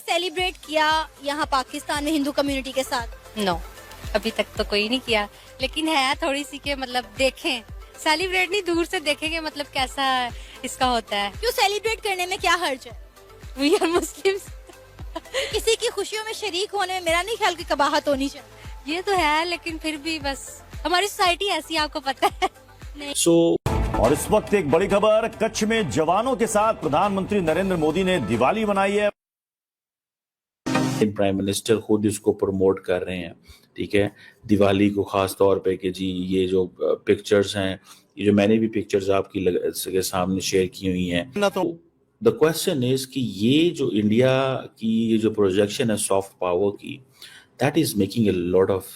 Celebrate किया यहाँ पाकिस्तान में हिंदू कम्युनिटी के साथ? नो, अभी तक तो कोई नहीं किया, लेकिन है थोड़ी सी के मतलब देखें, सेलिब्रेट नहीं दूर से देखेंगे मतलब कैसा इसका होता है. क्यों सेलिब्रेट करने में क्या हर्ज है? We are Muslims. किसी की खुशियों में शरीक होने में मेरा नहीं ख्याल की कबाहत होनी चाहिए. ये तो है, लेकिन फिर भी बस हमारी सोसाइटी ऐसी है, आपको पता है. और इस वक्त एक बड़ी खबर, कच्छ में जवानों के साथ प्रधानमंत्री नरेंद्र मोदी ने दिवाली मनाई है. प्राइम मिनिस्टर खुद इसको प्रमोट कर रहे हैं, ठीक है, दिवाली को खास तौर पे कि जी ये जो पिक्चर्स हैं, ये जो मैंने भी पिक्चर्स आपकी सामने शेयर की हुई हैं ना, तो द क्वेश्चन इज कि ये जो इंडिया की ये जो प्रोजेक्शन है सॉफ्ट पावर की, that is making a lot of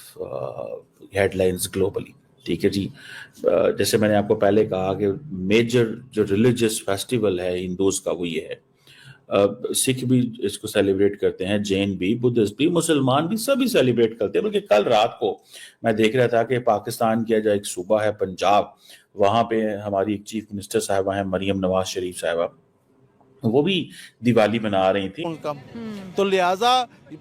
headlines globally, ठीक है जी. जैसे मैंने आपको पहले कहा कि मेजर जो रिलीजियस फेस्टिवल है हिंदूज का वो ये है. सिख भी इसको सेलिब्रेट करते हैं, जैन भी, बुद्धिस्ट भी, मुसलमान भी, सभी सेलिब्रेट करते हैं. बल्कि कल रात को मैं देख रहा था कि पाकिस्तान का जो एक सूबा है पंजाब, वहां पे हमारी एक चीफ मिनिस्टर साहिबा हैं मरियम नवाज शरीफ साहिबा, वो भी दिवाली मना रही थी उनका. तो लिहाजा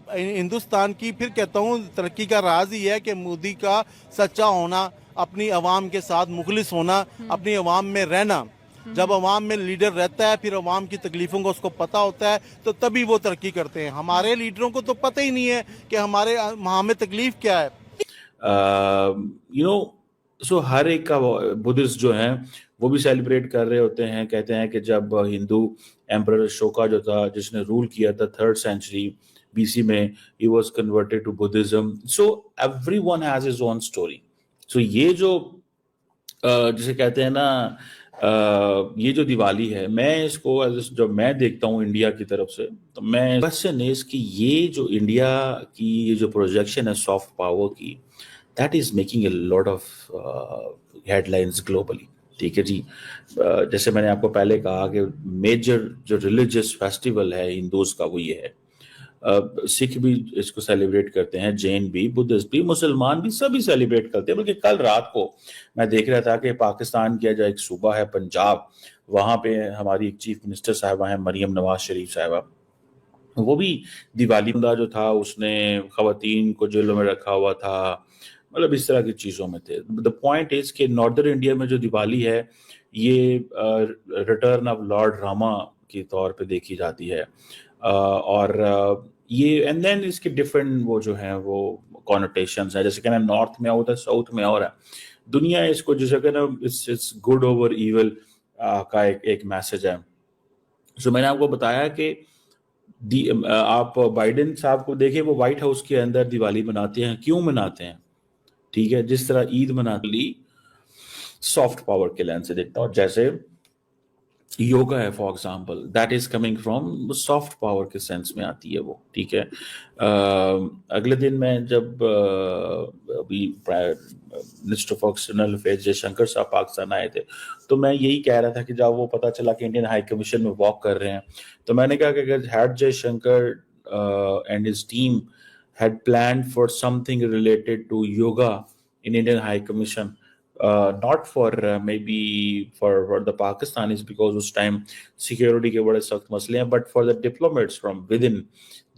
हिंदुस्तान की फिर कहता हूँ तरक्की का राज ही है कि मोदी का सच्चा होना, अपनी अवाम के साथ मुखलिस होना, अपनी अवाम में रहना. जब अवाम में लीडर रहता है, फिर अवाम की तकलीफों को उसको पता होता है, तो तभी वो तरक्की करते हैं. हमारे लीडरों को तो पता ही नहीं है कि हमें तकलीफ क्या है. सो हर एक का बुद्धिस्ट जो है वो भी सेलिब्रेट कर रहे होते हैं. कहते हैं कि जब हिंदू एम्परर अशोका जो था, जिसने रूल किया था 3rd सेंचुरी BC में, he was converted to Buddhism. So everyone has his own story. So ये जो जिसे कहते हैं ना, ये जो दिवाली है, मैं इसको जब मैं देखता हूँ इंडिया की तरफ से, तो मैं क्वेश्चन इज कि ये जो इंडिया की ये जो प्रोजेक्शन है सॉफ्ट पावर की, that is making a lot of headlines globally, ठीक है जी. जैसे मैंने आपको पहले कहा कि मेजर जो रिलीजियस फेस्टिवल है हिंदूज का वो ये है. सिख भी इसको सेलिब्रेट करते हैं, जैन भी, बुद्धिस्ट भी, मुसलमान भी, सभी सेलिब्रेट करते हैं. बल्कि कल रात को मैं देख रहा था कि पाकिस्तान का जो एक सूबा है पंजाब, वहां पे हमारी एक चीफ मिनिस्टर साहिबा हैं मरियम नवाज शरीफ साहिबा, वो भी दिवाली जो था उसने खवातीन को जेलों में रखा हुआ था, मतलब इस तरह की चीज़ों में थे. द पॉइंट इज कि नॉर्दर्न इंडिया में जो दिवाली है ये रिटर्न ऑफ लॉर्ड रामा के तौर पे देखी जाती है. और ये एंड देन इसके डिफरेंट वो जो हैं वो कॉनोटेशंस है. जैसे कहना नॉर्थ में होता है, साउथ में और है. दुनिया इसको जैसे कहना इट्स गुड ओवर इविल का एक मैसेज है. सो मैंने आपको बताया कि आप बाइडेन साहब को देखिए, वो व्हाइट हाउस के अंदर दिवाली मनाते हैं. क्यों मनाते हैं? ठीक है, जिस तरह ईद मनाती सॉफ्ट पावर के लेंस से देखता हूँ. जैसे योगा है for example, that is coming from soft power के सेंस में आती है वो, ठीक है. अगले दिन मैं जब अभी minister for external affairs Jaishankar साहब पाकिस्तान आए थे, तो मैं यही कह रहा था कि जब वो पता चला कि इंडियन हाई कमीशन में वॉक कर रहे हैं, तो मैंने कहा कि अगर had Jaishankar and his team had planned for something related to yoga in Indian High Commission, not for maybe for the Pakistanis, because उस time security के बड़े सख्त मसले हैं, but for the diplomats from within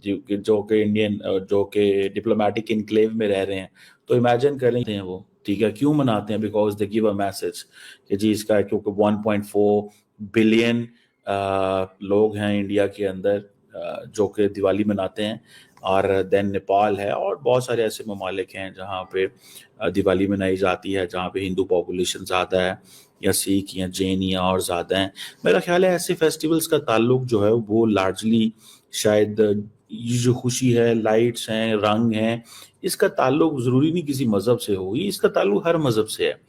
जो के इंडियन जो के डिप्लोमेटिक इनक्लेव में रह रहे हैं, तो इमेजिन कर लेते हैं वो, ठीक है. क्यों मनाते हैं? Because they give a message कि जी इसका, क्योंकि 1.4 बिलियन लोग हैं इंडिया के अंदर जो कि दिवाली मनाते हैं. और देन नेपाल है और बहुत सारे ऐसे ममालिक हैं जहाँ पे दिवाली मनाई जाती है, जहाँ पे हिंदू पॉपुलेशन ज़्यादा है, या सिख या जैन या और ज़्यादा हैं. मेरा ख्याल है ऐसे फेस्टिवल्स का ताल्लुक जो है वो लार्जली शायद ये जो खुशी है, लाइट्स हैं, रंग हैं, इसका ताल्लुक ज़रूरी नहीं किसी मज़हब से हो, इसका ताल्लुक हर मज़हब से है.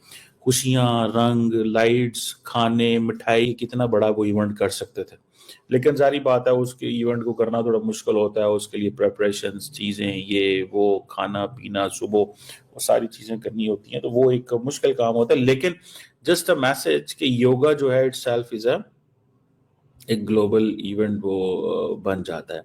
खुशियाँ, रंग, लाइट्स, खाने, मिठाई, कितना बड़ा वो इवेंट कर सकते थे. लेकिन जारी बात है उसके इवेंट को करना थोड़ा मुश्किल होता है. उसके लिए प्रेपरेशंस, चीज़ें, ये वो, खाना पीना, सुबह वो सारी चीज़ें करनी होती हैं, तो वो एक मुश्किल काम होता है. लेकिन जस्ट अ मैसेज कि योगा जो है इटसेल्फ इज एक ग्लोबल इवेंट वो बन जाता है.